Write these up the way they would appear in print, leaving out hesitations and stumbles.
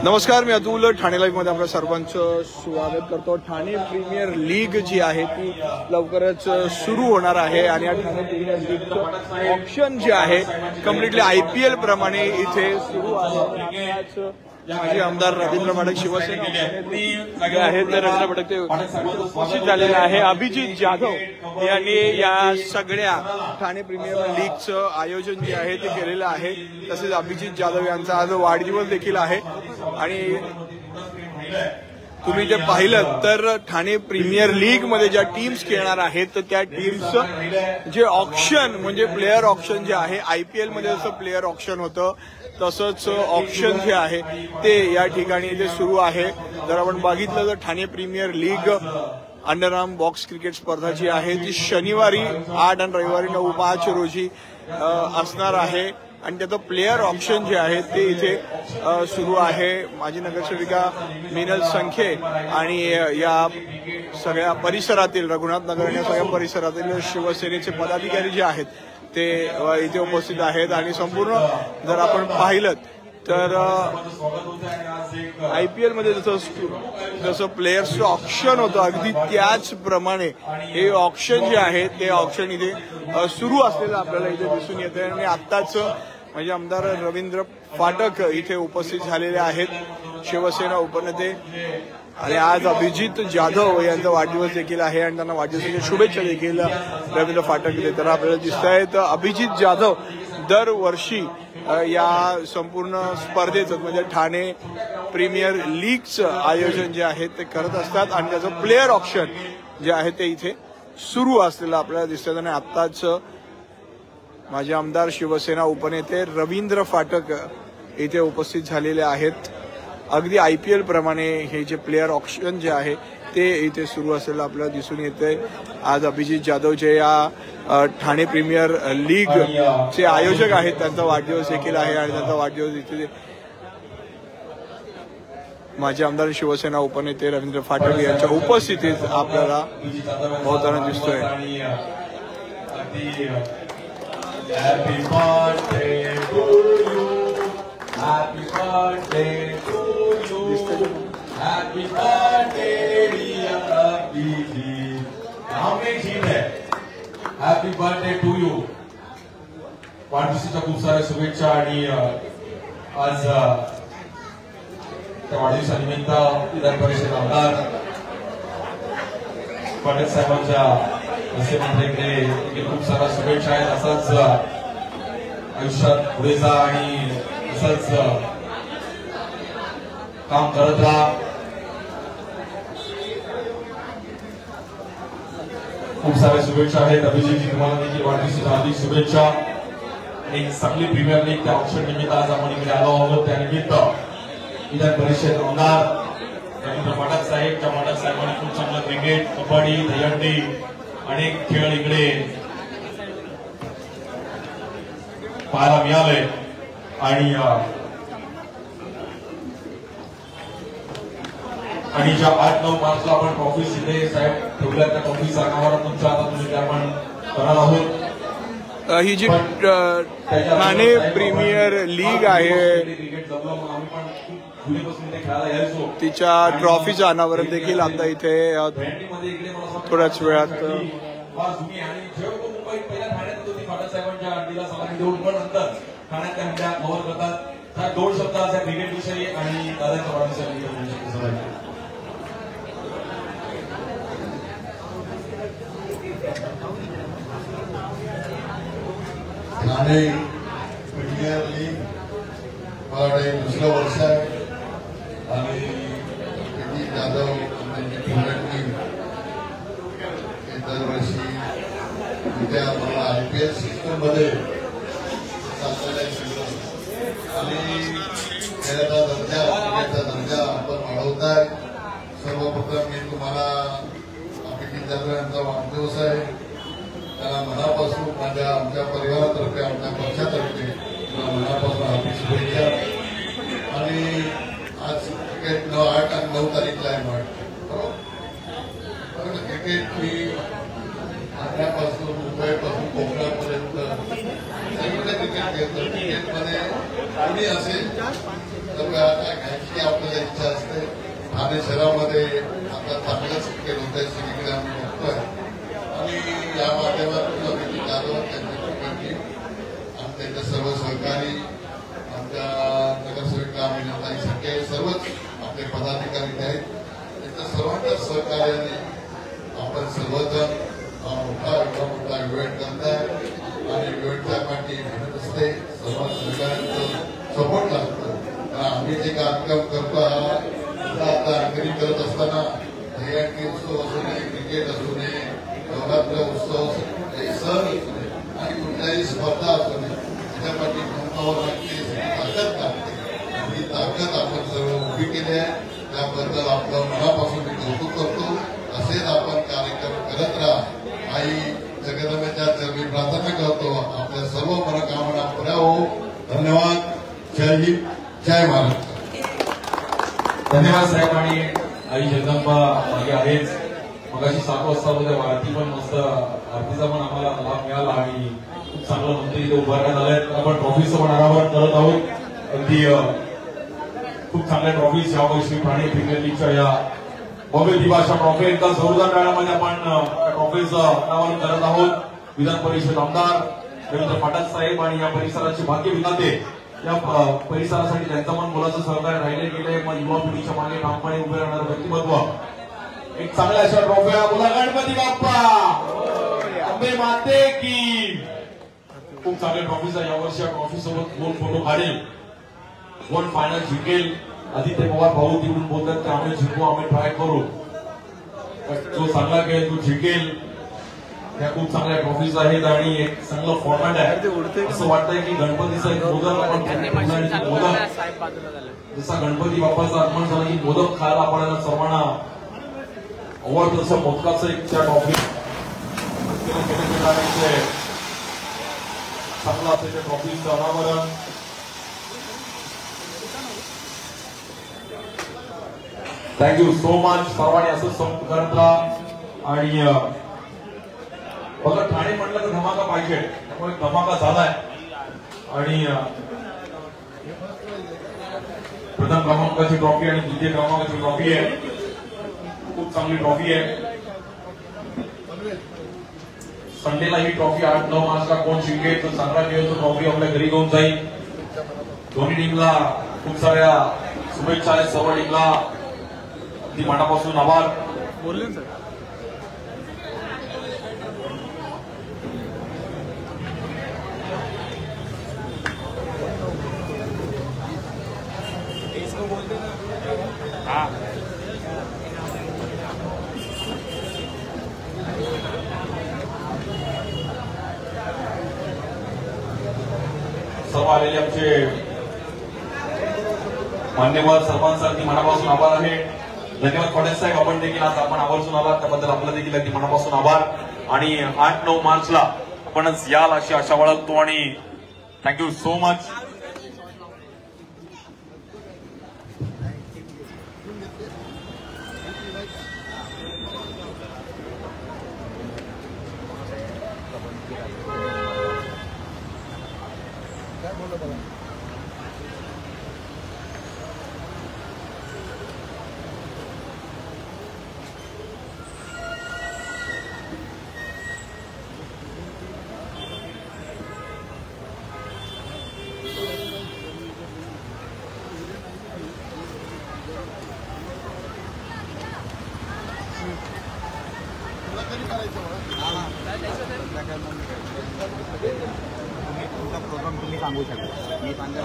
नमस्कार, मी अतुल. ठाणे लाईव्ह मध्ये आपल्या सर्वांचं स्वागत करतो. ठाणे प्रीमियर लीग जी आहे ती लवकरच सुरू होणार आहे आणि या ठाणे प्रीमियर लीगचं ऑप्शन जे आहे कम्प्लिटली IPL प्रमाणे इथे सुरू आहे. माजी आमदार रवींद्र फाटक शिवसेना आहेत तर रवींद्र फाटक ते उपस्थित झालेले आहे. अभिजित जाधव यांनी या सगळ्या ठाणे प्रीमियर लीगचं आयोजन जे आहे ते केलेलं आहे. तसेच अभिजित जाधव यांचा आज वाढदिवस देखील आहे आणि तुम्ही ते पाहिलं तर ठाणे प्रीमियर लीग मध्ये ज्या टीम्स खेळणार आहेत तर त्या टीम्सचं जे ऑप्शन म्हणजे प्लेअर ऑप्शन जे आहे IPL मध्ये जसं प्लेअर ऑप्शन होतं तसंच ऑप्शन जे आहे ते या ठिकाणी इथे सुरू आहे. जर आपण बघितलं तर Thane premier league underarm box cricket स्पर्धा जी आहे ती शनिवारी 8 आणि रविवारी 9-5 रोजी असणार आहे आणि त्याचं प्लेअर ऑप्शन जे आहे ते इथे सुरू आहे. माजी नगरसेविका मिनल संखे आणि या सगळ्या परिसरातील रघुनाथ नगर या सगळ्या परिसरातील शिवसेनेचे पदाधिकारी जे आहेत ते इथे उपस्थित आहेत आणि संपूर्ण जर आपण पाहिलं तर IPL मध्ये जसं प्लेयर्सचं ऑप्शन होतं अगदी त्याचप्रमाणे हे ऑप्शन जे आहे ते ऑप्शन इथे सुरू असलेलं आपल्याला इथे दिसून येते आणि आत्ताच म्हणजे आमदार रवींद्र फाटक इथे उपस्थित झालेले आहेत, शिवसेना उपनेते. आणि आज अभिजित जाधव यांचा वाढदिवस देखील आहे आणि त्यांना वाढदिवसाच्या शुभेच्छा देखील रवींद्र फाटक देताना आपल्याला दिसत आहेत. अभिजित जाधव दरवर्षी या संपूर्ण स्पर्धेचं म्हणजे ठाणे प्रीमियर लीगचं आयोजन जे आहे ते करत असतात आणि त्याचं प्लेअर ऑप्शन जे आहे ते इथे सुरू असलेलं आपल्याला दिसतात. आणि आत्ताच माझे आमदार शिवसेना उपनेते रवींद्र फाटक इथे उपस्थित झालेले आहेत. अगदी IPL प्रमाणे हे जे प्लेअर ऑप्शन जे आहे ते इथे सुरू असलेलं आपल्याला दिसून येते. आज अभिजित जाधव जे या ठाणे प्रीमियर लीग चे आयोजक आहेत त्यांचा वाढदिवस देखील आहे आणि त्यांचा वाढदिवस इथे माजी आमदार शिवसेना उपनेते रवींद्र फाटक यांच्या उपस्थितीत आपल्याला होताना दिसतोय. Happy birthday to you. Happy birthday to you. Happy birthday dear Abhijit. नाम एक चीज है. Happy birthday to you. वाढदिवसाच्या खूप साऱ्या शुभेच्छा आणि आज त्या वाढदिवसानिमित्त विधान परिषद आमदार फाटक साहेबांच्या असे मंत्र्याकडे खूप साऱ्या शुभेच्छा आहेत. असाच आयुष्यात पुढे जा आणि असंच काम करत राहा. खूप साऱ्या शुभेच्छा आहेत. अभिजितजी तुम्हाला देखील वाढदिवसाच्या हार्दिक शुभेच्छा. एक चांगली प्रीमियर लीग त्या ऑप्शन निमित्त आज आपण इकडे आलो आहोत. त्यानिमित्त विधान परिषद आमदार रवींद्र फाटक साहेब त्या फाटक साहेबांनी खूप चांगलं क्रिकेट, कबड्डी, दहीहंडी अनेक खेळ इकडे पाहायला मिळाले आणि ज्या 8-9 मार्चला आपण ट्रॉफीज इथे साहेब ठेवल्या त्या ट्रॉफीचा अनावरण तुमच्या आता तुम्ही आपण करणार आहोत. ही जी ठाणे प्रीमियर लीग आहे तिच्या ट्रॉफीचं अनावरण देखील आता इथे थोड्याच वेळात दोन शब्द क्रिकेट विषयी आणि दादाच्या वाढदिवसाविषयी. ठाणे प्रीमियर लीग मला दुसरं वर्ष आहे आणि अभिजित जाधव दरवर्षी उद्या मला IPL सिस्टम मध्ये चाललेलं आणि खेळाचा दर्जा क्रिकेटचा दर्जा आपण वाढवताय. सर्वप्रथम मी तुम्हाला अभिजित जाधव यांचा वाढदिवस आहे त्याला मनापासून आमच्या परिवारातर्फे आमच्या पक्षातर्फे मनापासून हार्दिक शुभेच्छा. आणि आज क्रिकेट 8 आणि 9 तारीखला आहे बरोबर. क्रिकेट ही आग्र्यापासून मुंबईपासून कोकणापर्यंत शकेल तर क्रिकेटमध्ये कोणी असेल तर आता घ्यायची आपल्याला इच्छा असते. ठाणे शहरामध्ये आता चांगलंच क्रिकेट होत आहे, सगळीकडे आम्ही बघतोय आणि या माध्यमातून अभिजित जाधव त्यांच्या टीम आणि त्यांच्या सर्व सहकारी आमच्या नगरसेविका अमिताताई सके सर्वच आपले पदाधिकारी आहेत, त्यांच्या सर्वांच्या सहकार्याने आपण सर्वजण मोठा इव्हेंट करताय आणि इव्हेंटच्या पाठी मेहनत असते, सर्व सहकार्यांचं सपोर्ट लागतं. आम्ही जे कार्यक्रम करतो आता अंगणी करत असताना दहीहंडी उत्सव असू नये, क्रिकेट असू नये, नवरात्र उत्सव सण असू नये आणि कुठल्याही स्पर्धा असू नये, त्याच्या पाठी कंपावर लागते, ताकद लागते. ही ताकद आपण सर्व उभी केली आहे, त्याबद्दल आपलं मनापासून मी कौतुक करतो. असेच आपण कार्यक्रम करत राहा. आई जगदंबेच्या चरणी प्रार्थना करतो आपल्या सर्व मनोकामना पुऱ्या हो. धन्यवाद. जय हिंद, जय महाराष्ट्र. धन्यवाद साहेब. आणि आई जगदंबा मागे आहेच. मगाशी 7 वाजता होत्या आरती पण मस्त, आरतीचा पण आम्हाला लाभ मिळाला आणि खूप चांगलं मंत्री इथे उभारण्यात आले. आपण ट्रॉफीचं पण आराखडा करत आहोत. अगदी खूप चांगल्या ट्रॉफीज यावर्षी ठाणे प्रीमियर लीगच्या या भव्य दिवाशा ट्रॉफी एकदा जोरदार टाळ्यामध्ये आपण ट्रॉफीचं अनावरण करत आहोत. विधान परिषद आमदार रवींद्र पाठक साहेब आणि या परिसराचे भाग्य विधाते, या परिसरासाठी त्यांचं पण मुलाचं सहकार्य राहिले गेले. मग युवा पिढीच्या मागे ठामपणे उभे राहणारं व्यक्तिमत्व, एक चांगल्या अशा ट्रॉफ्या. बोला गणपती बाप्पा, अंबे माते की. खूप चांगल्या ट्रॉफीचा यावर्षी या ट्रॉफी सोबत 2 फोटो काढेल, 1 फायनल जिंकेल. आदित्य पवार भाऊ तिकडून बोलतात की आम्ही जिंकू, आम्ही ट्राय करू. जो चांगला खेळ तो जिंकेल. त्या खूप चांगल्या ट्रॉफीज आहेत आणि एक चांगलं फॉर्मॅट आहे. असं वाटतंय की गणपतीचा एक मोदक आपण मोदक, जसा गणपती बाप्पाचं आगमन झालं की मोदक खायला आपल्याला सर्वांना आवडतं, तसं मोदकाचं एक त्या ट्रॉफी चांगलं असतं त्या ट्रॉफीचं अनावरण. Thank you so much. सर्वांनी असं सपोर्ट करत राहा. आणि बघा, ठाणे म्हटलं तर धमाका पाहिजे, त्यामुळे धमाका झालाय. आणि प्रथम क्रमांकाची ट्रॉफी आणि द्वितीय क्रमांकाची ट्रॉफी आहे. खूप चांगली ट्रॉफी आहे. संडेला ही ट्रॉफी 8-9 मार्चला कोण जिंकेल तर चांगला खेळ तो ट्रॉफी आपल्या घरी घेऊन जाईल. दोन्ही टीमला खूप साऱ्या शुभेच्छा आहेत. सर्व टीमला अगदी मनापासून आभार. बोलले सर. सर्व आलेले आमचे मान्यवर सर्वांचा अगदी मनापासून आभार आहे. धन्यवाद फडणवीस साहेब, आपण देखील आज आपण आवर्जून आलात त्याबद्दल आपलं देखील अगदी मनापासून आभार. आणि 8-9 मार्चला आपणच याल अशी आशा बाळगतो आणि थँक्यू सो मच. तुमचा प्रोग्राम तुम्ही सांगू शकता. मी सांगा.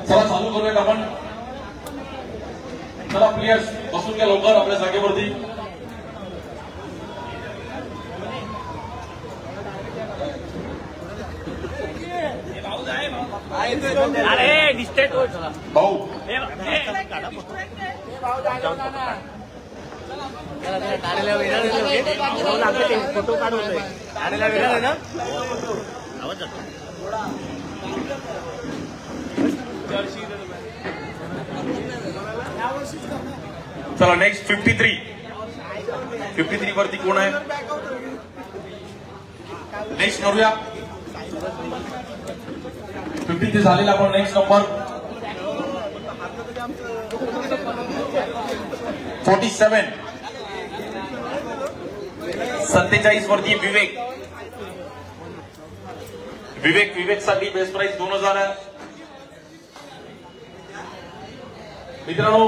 चला चालू करूयात आपण. चला प्लेयर्स बसून घ्या लवकर आपल्या जागेवरती. अरे डिस्ट्रिक्ट कोच भाऊ फोटो काढून ना चला नेक्स्ट 53 वरती कोण आहे नेक्स्ट करूया 53 झालेला आपण नेक्स्ट नंबर 47 47 वरती विवेक साठी बेस्ट प्राइस 2000 आहे मित्रांनो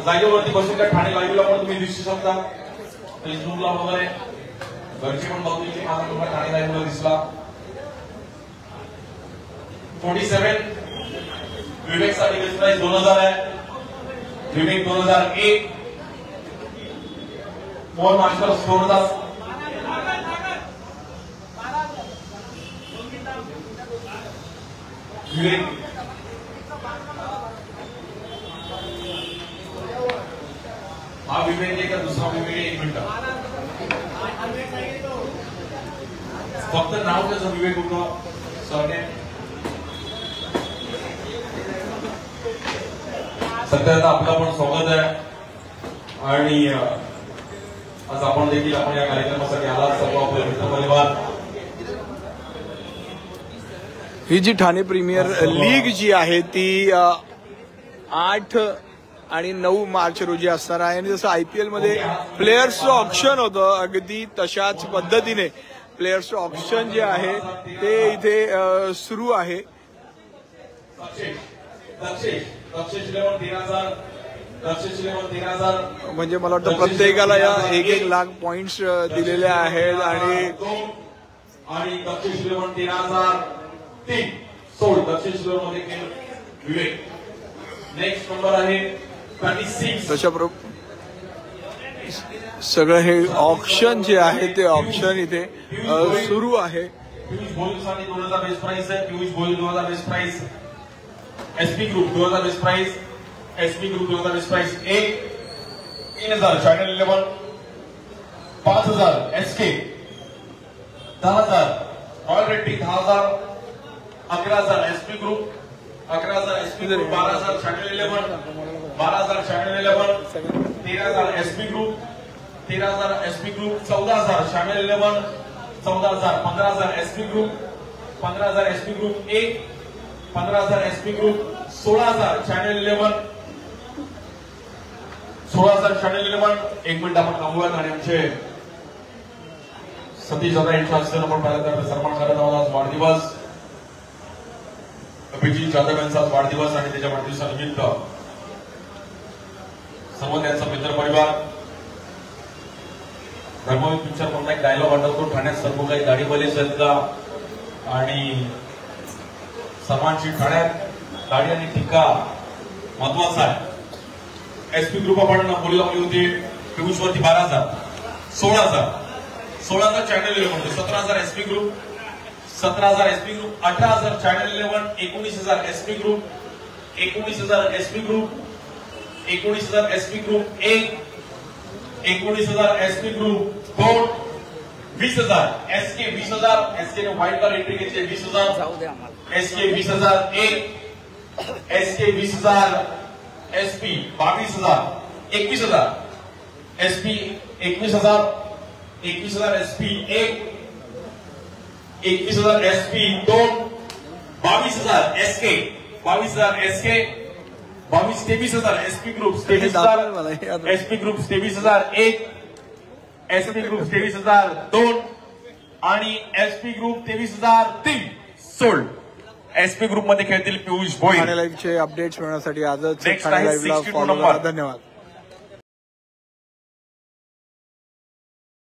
जागेवरती बसून त्या ठाणे लाईव्हला पण तुम्ही दिसू शकता फेसबुकला वगैरे घरचे पण बघू की माझा मुलगा ठाणे लाईव्हला दिसला 47 विवेक साठी बेस्ट प्राइस 2000 आहे विवेक 2001 मोहन मास्टर 2000 विवेक हा विवेक आहे का दुसरा विवेक आहे 1 मिनिट फक्त नाव त्याचं विवेक होतं सरने सध्या आपलं पण स्वागत आहे आणि आज आपण देखील आपण या कार्यक्रमासाठी आला सर्व आपले मित्र परिवार ही जी ठाणे प्रीमियर लीग जी आहे ती 8 आणि 9 मार्च रोजी असणार आहे आणि जसं IPL मध्ये प्लेयर्सचं ऑप्शन होतं अगदी तशाच पद्धतीने प्लेयर्सचं ऑप्शन जे आहे ते इथे सुरू आहे म्हणजे मला वाटतं प्रत्येकाला या 1-1 लाख पॉइंट्स दिलेले आहेत आणि दक्षिण 13,003 सोड दक्षिण मध्ये विवेक नेक्स्ट नंबर आहे 26 तशा सगळं हे ऑप्शन जे आहे ते ऑप्शन इथे सुरू आहे पियुष भोईसाठी 2000 बेस्ट प्राइस आहे Piyush Bhoi 2000 best price SP group 2000 best price SP group 2000 best price 3000 channel 11 5000 SK 10000 royal Reddy 10000 11000 SP group 11000 SP group 12000 channel 11 12000 channel 11 13000 SP group 13000 SP group 14000 channel 11 14000 15000 SP group 15000 SP group 1 15000 SP group 16000 channel 11 16000 channel 11 1 minute आपण थांबूयात आणि आमचे सतीश दादा यांच्या हस्ते आपण पहिल्यांदा सन्मान करत आहोत आज वाढदिवस अभिजित जाधव यांचा वाढदिवस आणि त्याच्या वाढदिवसानिमित्त सर्व त्यांचा मित्र परिवार धर्मवीर पिक्चर कोणता एक डायलॉग आठवतो ठाण्यात सर्व काही गाडी बलेच आहेत का आणि सर्वांची ठाण्यात गाडी आणि ठिका महत्वाचा आहे एसपी ग्रुप आपण बोली लावली होती पियुष वरती 12000 16,000 channel 11 17,000 SP group 17,000 SP group 18,000 channel 11 19,000 SP group 19,000 SP group 19,000 SP group 1 19,000 SP group 2 20,000 SK 20,000 SK ने व्हाईट कार एंट्री घेतली 20,000 SK 20,000 1 SK 20,000 SP 22,000 21,000 SP 21,000 21,000 SP 1 21,000 SP 2 22,000 SK 22,000 SK 23,000 SP group 23,000 SP group 23,000 1 SP group 23,002 आणि SP group 23,003 sold SP group मध्ये खेळतील पियुष भोई Thane लाईव्हचे updates मिळवण्यासाठी आजच Next Thane आहे लाईव्हला 62 follow number. करा धन्यवाद.